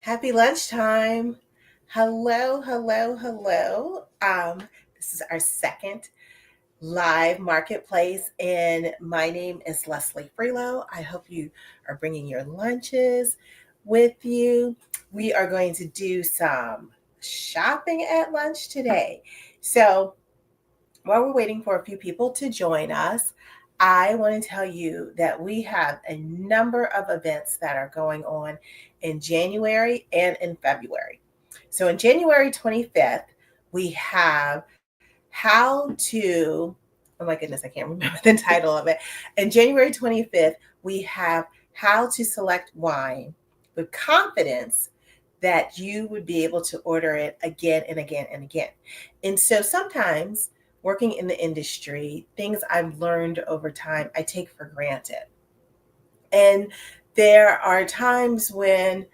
Happy lunchtime. Hello, hello, hello. This is our second live marketplace, and my name is Leslie Freelo. I hope you are bringing your lunches with you. We are going to do some shopping at lunch today. So, while we're waiting for a few people to join us, I want to tell you that we have a number of events that are going on in January and in February. So, in January 25th, we have how to, oh my goodness, I can't remember the title of it. In January 25th, we have how to select wine with confidence that you would be able to order it again and again and again. And so sometimes working in the industry, things I've learned over time, I take for granted. And there are times when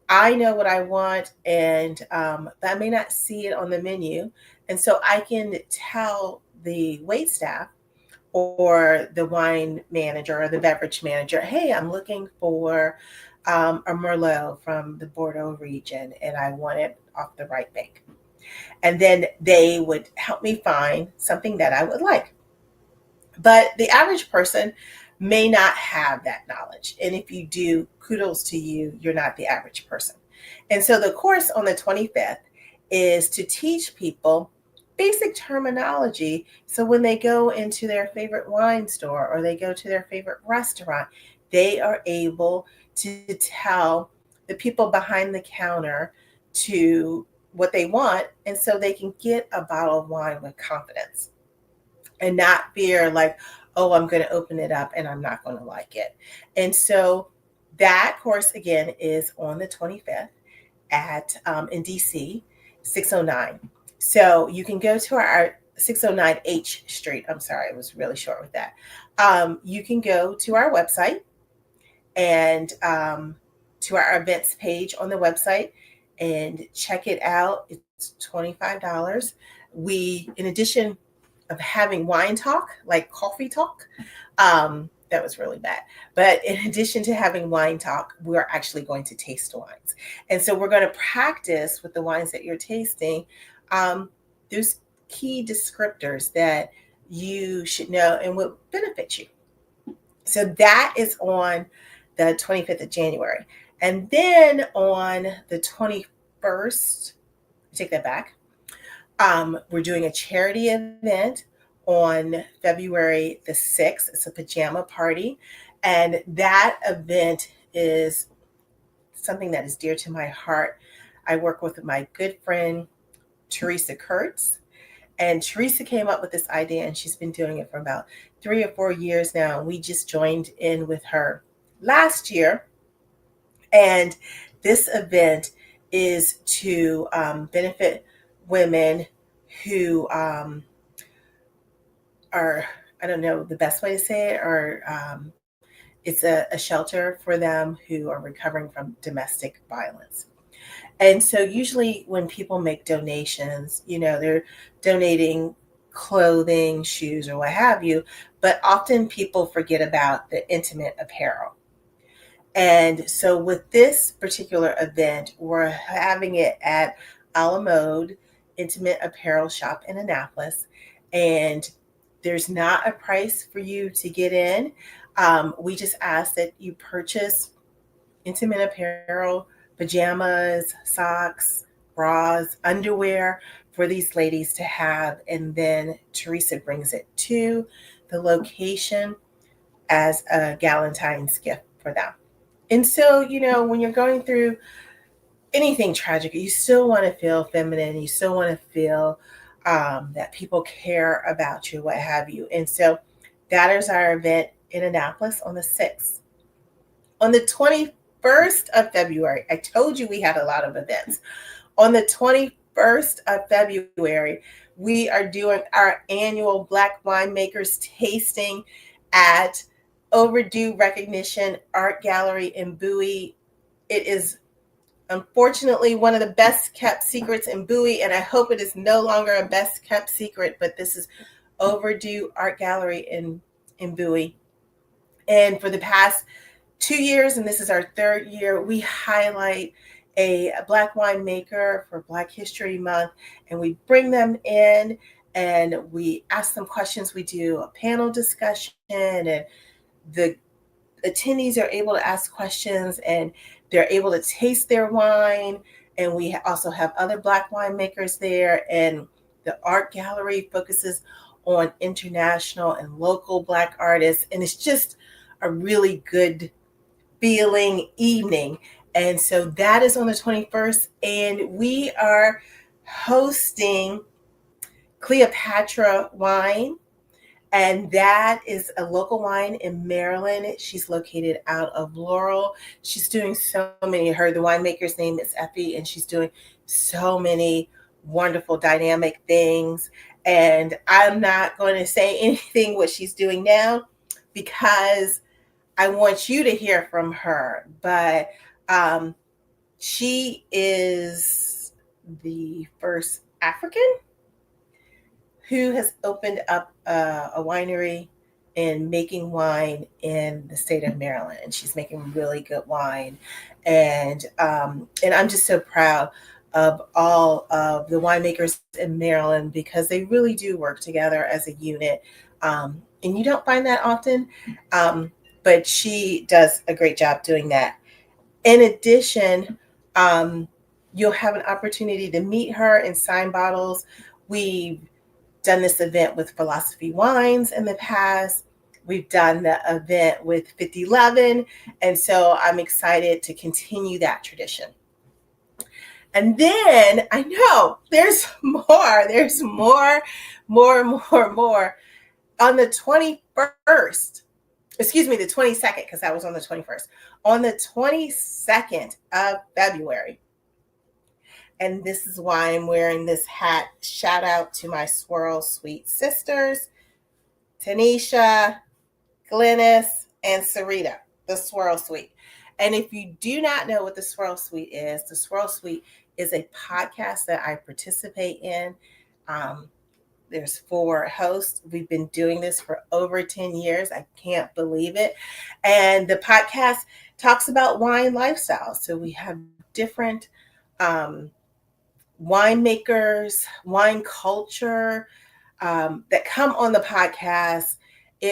I know what I want, and but I may not see it on the menu. And so I can tell the wait staff or the wine manager or the beverage manager, hey, I'm looking for a Merlot from the Bordeaux region, and I want it off the right bank. And then they would help me find something that I would like. But the average person may not have that knowledge. And if you do, kudos to you, you're not the average person. And so the course on the 25th is to teach people basic terminology. So when they go into their favorite wine store or they go to their favorite restaurant, they are able to tell the people behind the counter to what they want. And so they can get a bottle of wine with confidence and not fear like, oh, I'm going to open it up and I'm not going to like it. And so that course again is on the 25th at in DC, 609. So you can go to our 609 H Street. I'm sorry, I was really short with that. You can go to our website and to our events page on the website and check it out. It's $25. We, in addition of having wine talk, like coffee talk. That was really bad. But in addition to having wine talk, we're actually going to taste wines. And so we're going to practice with the wines that you're tasting. There's key descriptors that you should know and will benefit you. So that is on the 25th of January. And then on the 21st, take that back. We're doing a charity event on February the 6th. It's a pajama party. And that event is something that is dear to my heart. I work with my good friend, Teresa Kurtz. And Teresa came up with this idea, and she's been doing it for about 3 or 4 years now. We just joined in with her last year. And this event is to benefit women who are, I don't know the best way to say it, or it's a shelter for them who are recovering from domestic violence. And so usually when people make donations, they're donating clothing, shoes, or what have you, but often people forget about the intimate apparel. And so with this particular event, we're having it at A la Mode Intimate Apparel Shop in Annapolis. And there's not a price for you to get in. We just ask that you purchase intimate apparel, pajamas, socks, bras, underwear for these ladies to have. And then Teresa brings it to the location as a Galentine's gift for them. And so, when you're going through anything tragic, you still want to feel feminine. You still want to feel that people care about you, what have you. And so that is our event in Annapolis on the 6th. On the 21st of February, I told you we had a lot of events. On the 21st of February, we are doing our annual Black Winemakers tasting at Overdue Recognition Art Gallery in Bowie. It is unfortunately one of the best kept secrets in Bowie, and I hope it is no longer a best kept secret, but this is Overdue Art Gallery in Bowie. And for the past 2 years, and this is our third year, we highlight a Black winemaker for Black History Month, and we bring them in and we ask them questions. We do a panel discussion, and the attendees are able to ask questions and they're able to taste their wine. And we also have other Black winemakers there. And the art gallery focuses on international and local Black artists. And it's just a really good feeling evening. And so that is on the 21st. And we are hosting Cleopatra Wine, and that is a local wine in Maryland. She's located out of Laurel. She's doing so many. The winemaker's name is Effie, and she's doing so many wonderful, dynamic things. And I'm not going to say anything what she's doing now because I want you to hear from her. But she is the first African who has opened up a winery and making wine in the state of Maryland. And she's making really good wine. And I'm just so proud of all of the winemakers in Maryland because they really do work together as a unit. And you don't find that often, but she does a great job doing that. In addition, you'll have an opportunity to meet her and sign bottles. We've done this event with Philosophy Wines in the past. We've done the event with 5011. And so I'm excited to continue that tradition. And then I know there's more. There's more. On the 21st, excuse me, the 22nd, because I was on the 21st. On the 22nd of February, and this is why I'm wearing this hat. Shout out to my Swirl Suite sisters, Tanisha, Glennis, and Sarita, the Swirl Suite. And if you do not know what the Swirl Suite is, the Swirl Suite is a podcast that I participate in. There's 4 hosts. We've been doing this for over 10 years. I can't believe it. And the podcast talks about wine lifestyles. So we have different winemakers, wine culture that come on the podcast.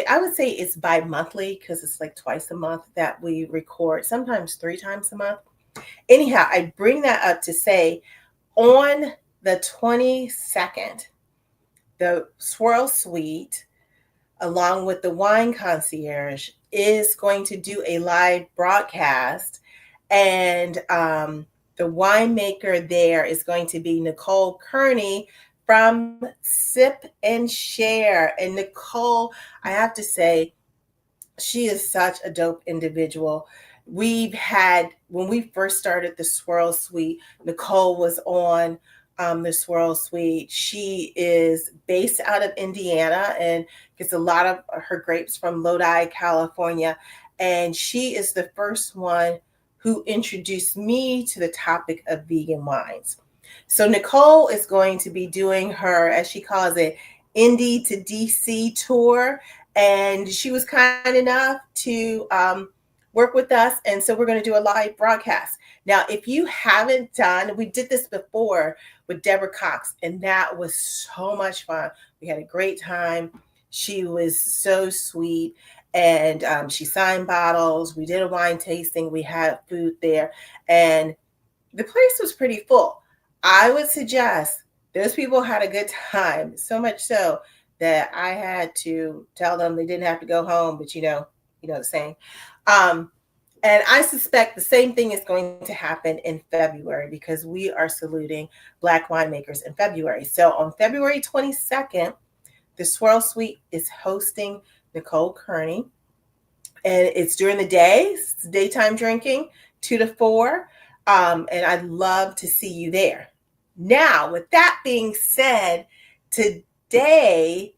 I would say it's bi-monthly because it's like twice a month that we record, sometimes 3 times a month. Anyhow, I bring that up to say on the 22nd, the Swirl Suite, along with the Wine Concierge, is going to do a live broadcast. And the winemaker there is going to be Nicole Kearney from Sip and Share. And Nicole, I have to say, she is such a dope individual. We've had, when we first started the Swirl Suite, Nicole was on the Swirl Suite. She is based out of Indiana and gets a lot of her grapes from Lodi, California. And she is the first one who introduced me to the topic of vegan wines. So Nicole is going to be doing her, as she calls it, Indy to DC tour. And she was kind enough to work with us. And so we're going to do a live broadcast. Now, if you haven't done, we did this before with Deborah Cox, and that was so much fun. We had a great time. She was so sweet. And she signed bottles. We did a wine tasting. We had food there. And the place was pretty full. I would suggest those people had a good time, so much so that I had to tell them they didn't have to go home, but you know the saying. And I suspect the same thing is going to happen in February because we are saluting Black winemakers in February. So on February 22nd, the Swirl Suite is hosting Nicole Kearney. And it's during the day, it's daytime drinking, 2 to 4. And I'd love to see you there. Now, with that being said, today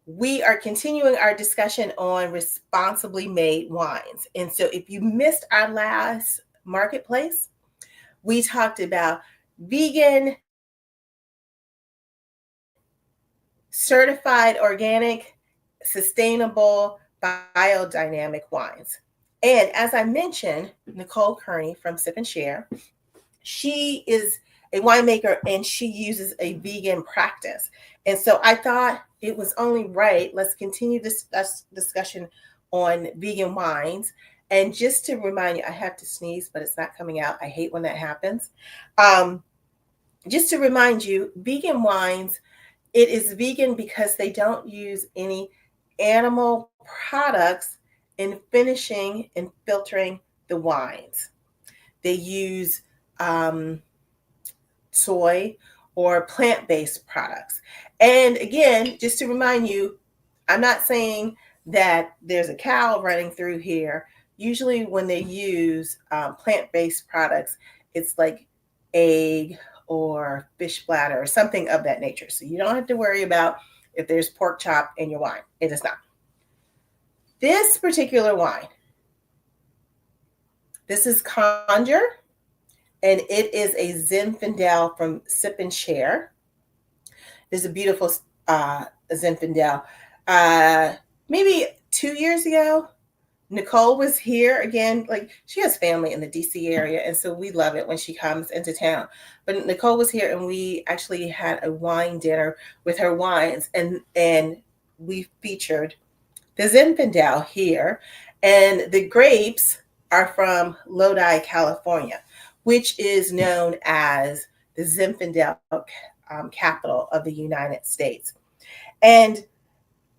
we are continuing our discussion on responsibly made wines. And so if you missed our last marketplace, we talked about vegan, certified organic, sustainable, biodynamic wines. And as I mentioned, Nicole Kearney from Sip and Share, She is a winemaker and she uses a vegan practice. And so I thought it was only right. Let's continue this discussion on vegan wines. And just to remind you, I have to sneeze, but it's not coming out. I hate when that happens. Um, just to remind you, vegan wines, it is vegan because they don't use any animal products in finishing and filtering the wines. They use soy or plant-based products. And again, just to remind you, I'm not saying that there's a cow running through here. Usually when they use plant-based products, it's like egg or fish bladder or something of that nature. So you don't have to worry about if there's pork chop in your wine. It is not. This particular wine, this is Conjure, and it is a Zinfandel from Sip and Share. It's a beautiful Zinfandel. Maybe 2 years ago, Nicole was here again. Like, she has family in the DC area, and so we love it when she comes into town. But Nicole was here, and we actually had a wine dinner with her wines, and we featured the Zinfandel here, and the grapes are from Lodi, California, which is known as the Zinfandel capital of the United States. And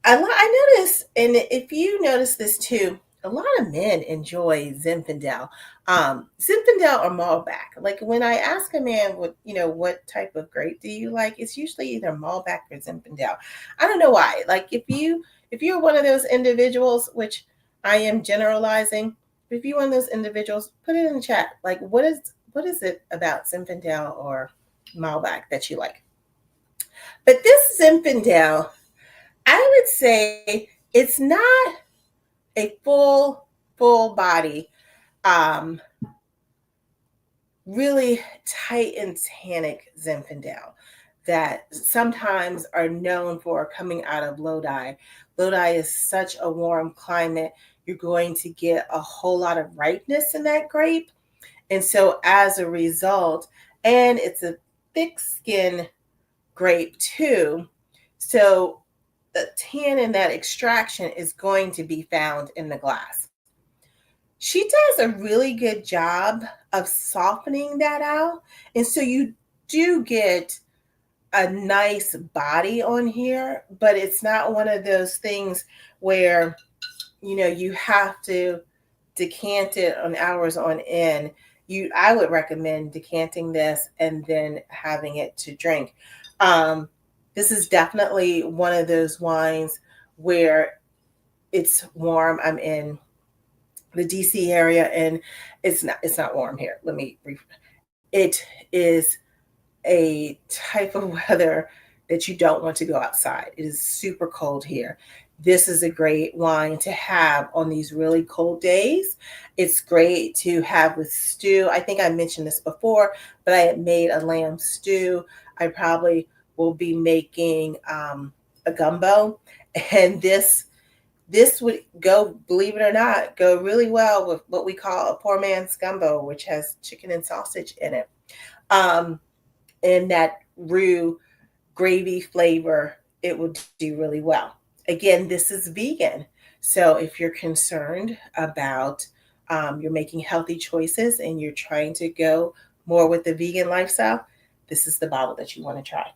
I noticed, and if you notice this too, a lot of men enjoy Zinfandel. Zinfandel or Malbec. Like when I ask a man what type of grape do you like, it's usually either Malbec or Zinfandel. I don't know why. Like if you're one of those individuals, which I am generalizing, if you're one of those individuals, put it in the chat. Like what is it about Zinfandel or Malbec that you like? But this Zinfandel, I would say it's not a full body, um, really tight and tannic Zinfandel that sometimes are known for coming out of Lodi. Lodi is such a warm climate. You're going to get a whole lot of ripeness in that grape. And so as a result, and it's a thick skin grape too. So the tannin, that extraction is going to be found in the glass. She does a really good job of softening that out. And so you do get a nice body on here, but it's not one of those things where, you have to decant it on hours on end. I would recommend decanting this and then having it to drink. This is definitely one of those wines where it's warm. I'm in the DC area and it's not warm here. It is a type of weather that you don't want to go outside. It is super cold here. This is a great wine to have on these really cold days. It's great to have with stew. I think I mentioned this before, but I had made a lamb stew. I probably will be making a gumbo, and this would go, believe it or not, go really well with what we call a poor man's gumbo, which has chicken and sausage in it. And that roux gravy flavor, it would do really well. Again, this is vegan. So if you're concerned about you're making healthy choices and you're trying to go more with the vegan lifestyle, this is the bottle that you want to try.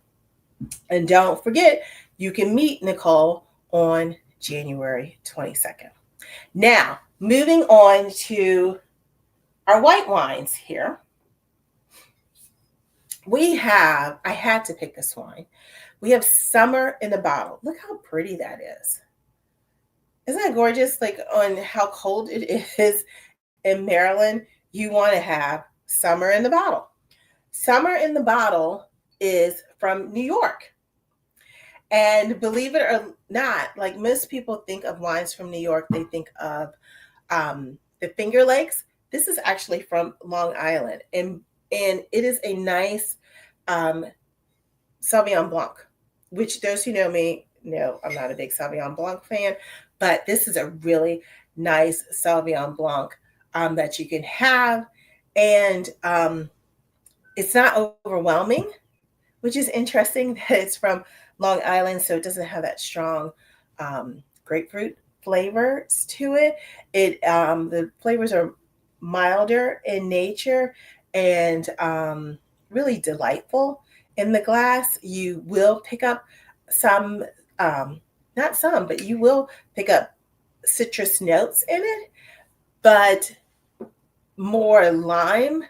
And don't forget, you can meet Nicole on January 22nd. Now, moving on to our white wines here. I had to pick this wine. We have Summer in the Bottle. Look how pretty that is. Isn't that gorgeous? Like on how cold it is in Maryland, you want to have Summer in the Bottle. Summer in the Bottle is from New York. And believe it or not, like most people think of wines from New York, they think of the Finger Lakes. This is actually from Long Island. And it is a nice Sauvignon Blanc, which those who know me know I'm not a big Sauvignon Blanc fan, but this is a really nice Sauvignon Blanc that you can have. And It's not overwhelming, which is interesting that it's from Long Island, so it doesn't have that strong grapefruit flavors to it. The flavors are milder in nature and really delightful in the glass. You will pick up some, not some, but you will pick up citrus notes in it, but more lime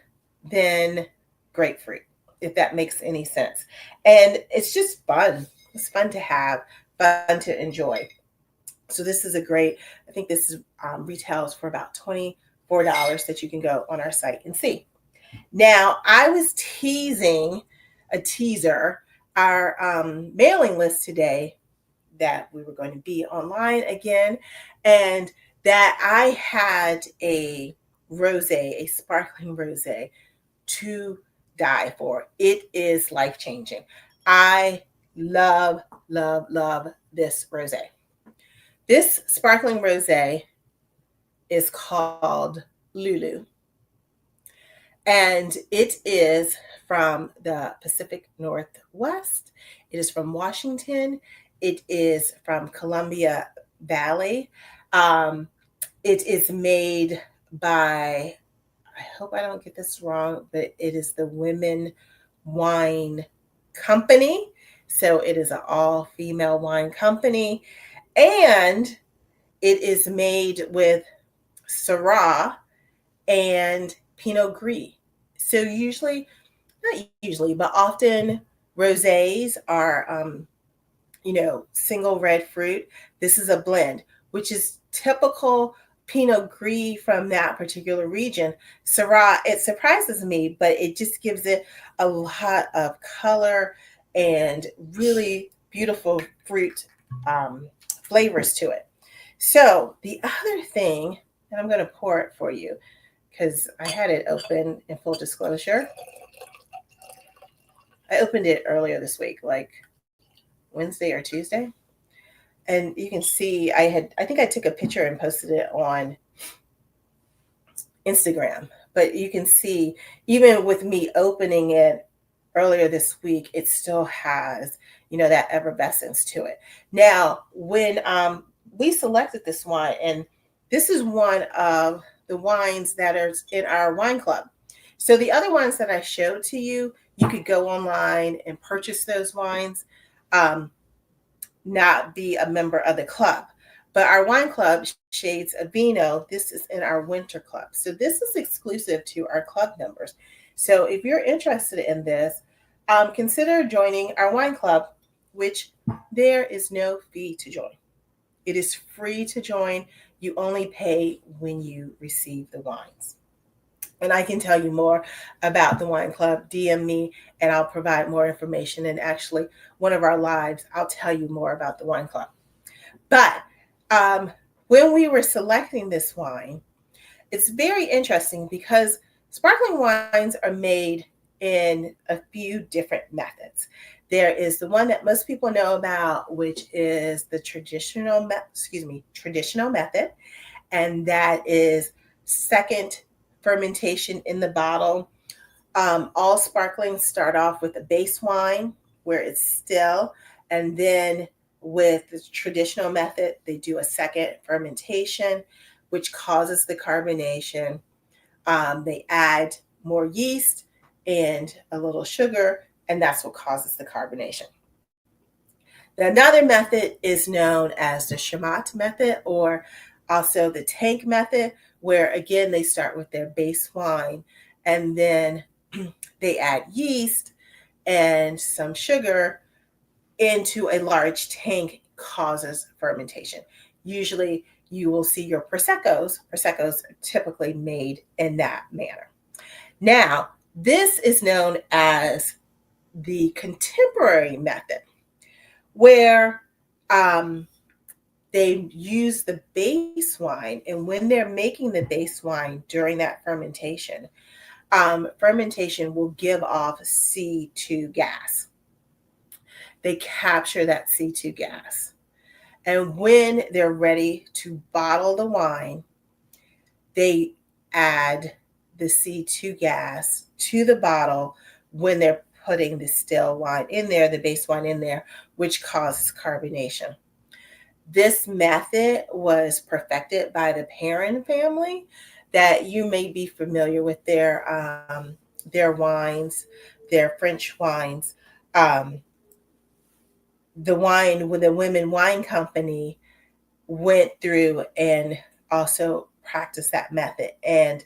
than grapefruit, if that makes any sense. And it's just fun. It's fun to have, fun to enjoy. So this is a great, I think this is retails for about $24 that you can go on our site and see. Now, I was teasing a teaser, our mailing list today, that we were going to be online again, and that I had a rosé, a sparkling rosé to die for. It is life changing. I love, love, love this rosé. This sparkling rosé is called Lulu, and it is from the Pacific Northwest. It is from Washington. It is from Columbia Valley. Um, it is made by, I hope I don't get this wrong, but it is the Women Wine Company. So it is an all female wine company. And it is made with Syrah and Pinot Gris. So usually, not usually, but often rosés are single red fruit. This is a blend, which is typical Pinot Gris from that particular region. Syrah, it surprises me, but it just gives it a lot of color and really beautiful fruit flavors to it. So the other thing, and I'm going to pour it for you because I had it open in full disclosure. I opened it earlier this week, like Wednesday or Tuesday. And you can see I think I took a picture and posted it on Instagram, but you can see even with me opening it earlier this week, it still has, that effervescence to it. Now, when we selected this wine, and this is one of the wines that are in our wine club. So the other ones that I showed to you, you could go online and purchase those wines. Not be a member of the club. But our wine club, Shades of Vino, this is in our winter club. So this is exclusive to our club members. So if you're interested in this, consider joining our wine club, which there is no fee to join. It is free to join. You only pay when you receive the wines. And I can tell you more about the wine club. DM me and I'll provide more information. And actually, one of our lives, I'll tell you more about the wine club. But when we were selecting this wine, it's very interesting because sparkling wines are made in a few different methods. There is the one that most people know about, which is the traditional method, and that is second fermentation in the bottle. All sparklings start off with a base wine where it's still, and then with the traditional method, they do a second fermentation, which causes the carbonation. They add more yeast and a little sugar, and that's what causes the carbonation. Another method is known as the Shamat method, or also the tank method, where again they start with their base wine and then they add yeast and some sugar into a large tank, causes fermentation. Usually you will see your Prosecco's are typically made in that manner. Now, this is known as the contemporary method, where they use the base wine, and when they're making the base wine during that fermentation, fermentation will give off C2 gas. They capture that C2 gas. And when they're ready to bottle the wine, they add the C2 gas to the bottle when they're putting the still wine in there, the base wine in there, which causes carbonation. This method was perfected by the Perrin family, that you may be familiar with their wines, their French wines. Um, the wine, when the Women Wine Company went through and also practiced that method and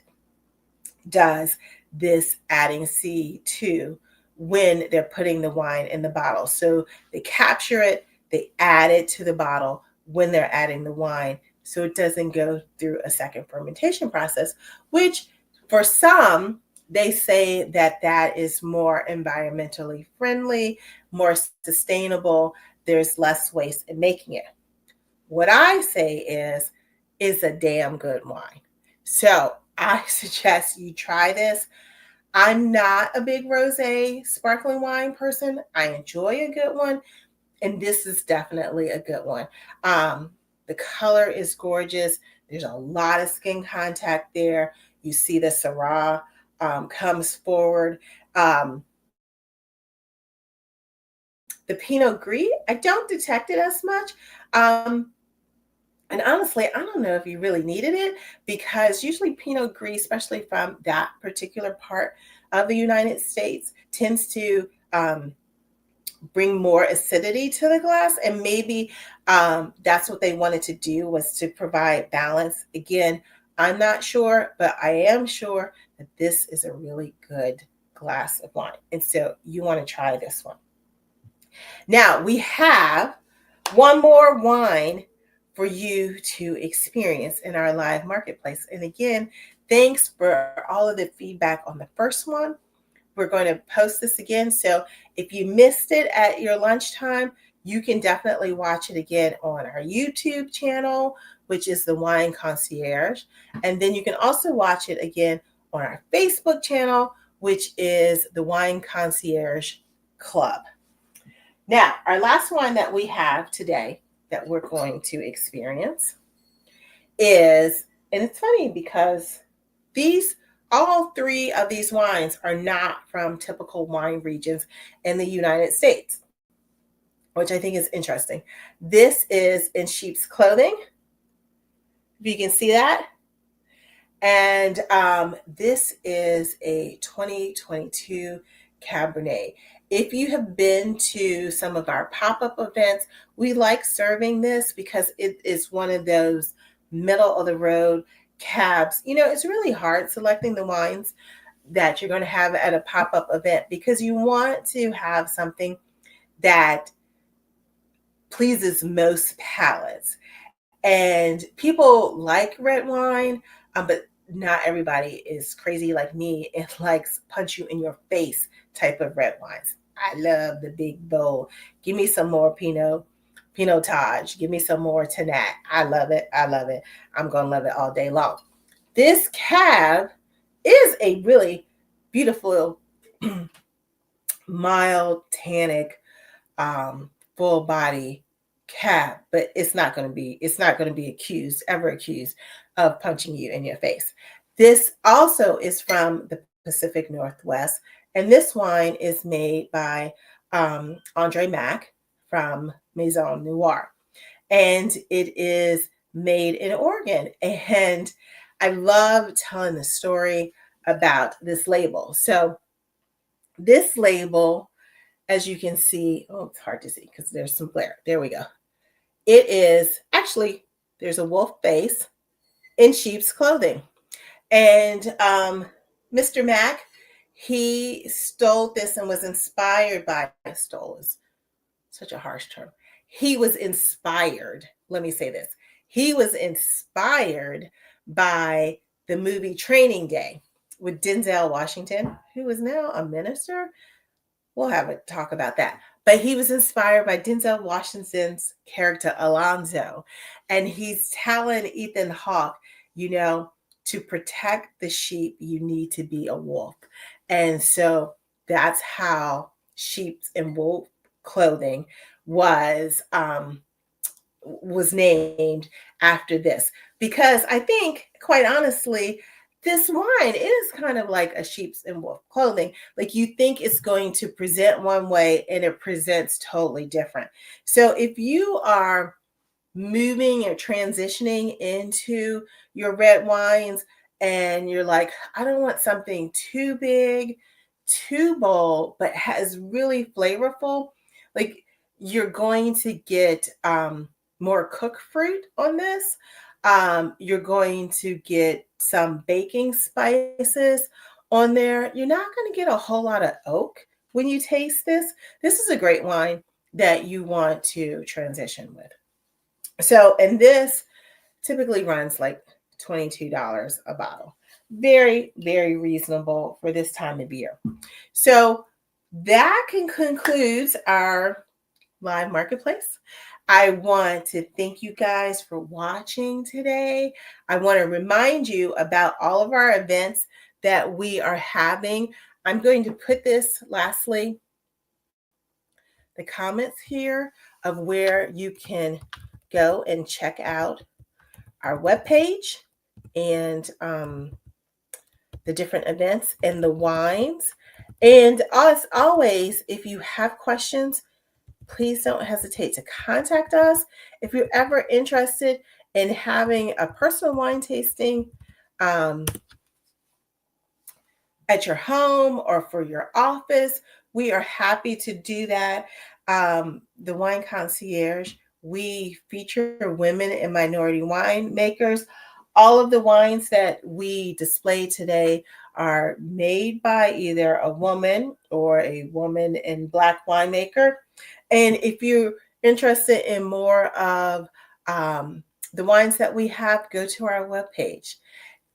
does this adding C2 when they're putting the wine in the bottle. So they capture it, they add it to the bottle when they're adding the wine, so it doesn't go through a second fermentation process, which for some, they say that that is more environmentally friendly, more sustainable. There's less waste in making it. What I say is a damn good wine. So I suggest you try this. I'm not a big rosé sparkling wine person. I enjoy a good one, and this is definitely a good one. Um, the color is gorgeous. There's a lot of skin contact there. You see the Syrah comes forward. Um, the Pinot Gris, I don't detect it as much. Um, And honestly, I don't know if you really needed it, because usually Pinot Gris, especially from that particular part of the United States, tends to bring more acidity to the glass. And maybe that's what they wanted to do, was to provide balance. Again, I'm not sure, but I am sure that this is a really good glass of wine. And so you want to try this one. Now we have one more wine for you to experience in our live marketplace. And again, thanks for all of the feedback on the first one. We're going to post this again. So if you missed it at your lunchtime, you can definitely watch it again on our YouTube channel, which is the Wine Concierge. And then you can also watch it again on our Facebook channel, which is the Wine Concierge Club. Now, our last one that we have today that we're going to experience is, and it's funny because all three of these wines are not from typical wine regions in the United States, which I think is interesting. This is in sheep's clothing. If you can see that. And this is a 2022 Cabernet. If you have been to some of our pop-up events, we like serving this because it is one of those middle of the road cabs. You know, it's really hard selecting the wines that you're going to have at a pop-up event, because you want to have something that pleases most palates. And people like red wine, but not everybody is crazy like me and likes punch you in your face type of red wines. I love the big bowl. Give me some more Pinotage. Give me some more Tannat. I love it. I love it. I'm going to love it all day long. This cab is a really beautiful, mild, tannic, full body cab, but it's not going to be ever accused of punching you in your face. This also is from the Pacific Northwest, and this wine is made by Andre Mack from Maison Noire, and it is made in Oregon. And I love telling the story about this label. So this label, as you can see, oh, it's hard to see because there's some glare. There we go. It is actually, there's a wolf face in sheep's clothing. And Mr. Mack, he stole this and was inspired by, stole is such a harsh term. He was inspired, let me say this. He was inspired by the movie Training Day with Denzel Washington, who is now a minister. We'll have a talk about that. But he was inspired by Denzel Washington's character Alonzo. And he's telling Ethan Hawke, you know, to protect the sheep, you need to be a wolf. And so that's how sheep's and wolf clothing was named after this. Because I think, quite honestly, this wine, it is kind of like a sheep's and wolf clothing. Like you think it's going to present one way and it presents totally different. So if you are moving or transitioning into your red wines and you're like, I don't want something too big, too bold, but has really flavorful, like you're going to get more cooked fruit on this. You're going to get some baking spices on there. You're not going to get a whole lot of oak when you taste this. This is a great wine that you want to transition with. So, and this typically runs like $22 a bottle. Very, very reasonable for this time of year. So, that concludes our live marketplace. I want to thank you guys for watching today. I want to remind you about all of our events that we are having. I'm going to put this lastly, the comments here of where you can go and check out our webpage and the different events and the wines. And as always, if you have questions, please don't hesitate to contact us. If you're ever interested in having a personal wine tasting at your home or for your office, we are happy to do that. The Wine Concierge, we feature women and minority winemakers. All of the wines that we display today are made by either a woman or a woman and Black winemaker. And if you're interested in more of the wines that we have, go to our webpage.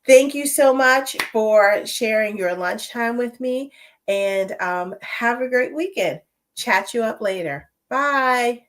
Thank you so much for sharing your lunchtime with me, and have a great weekend. Chat you up later. Bye.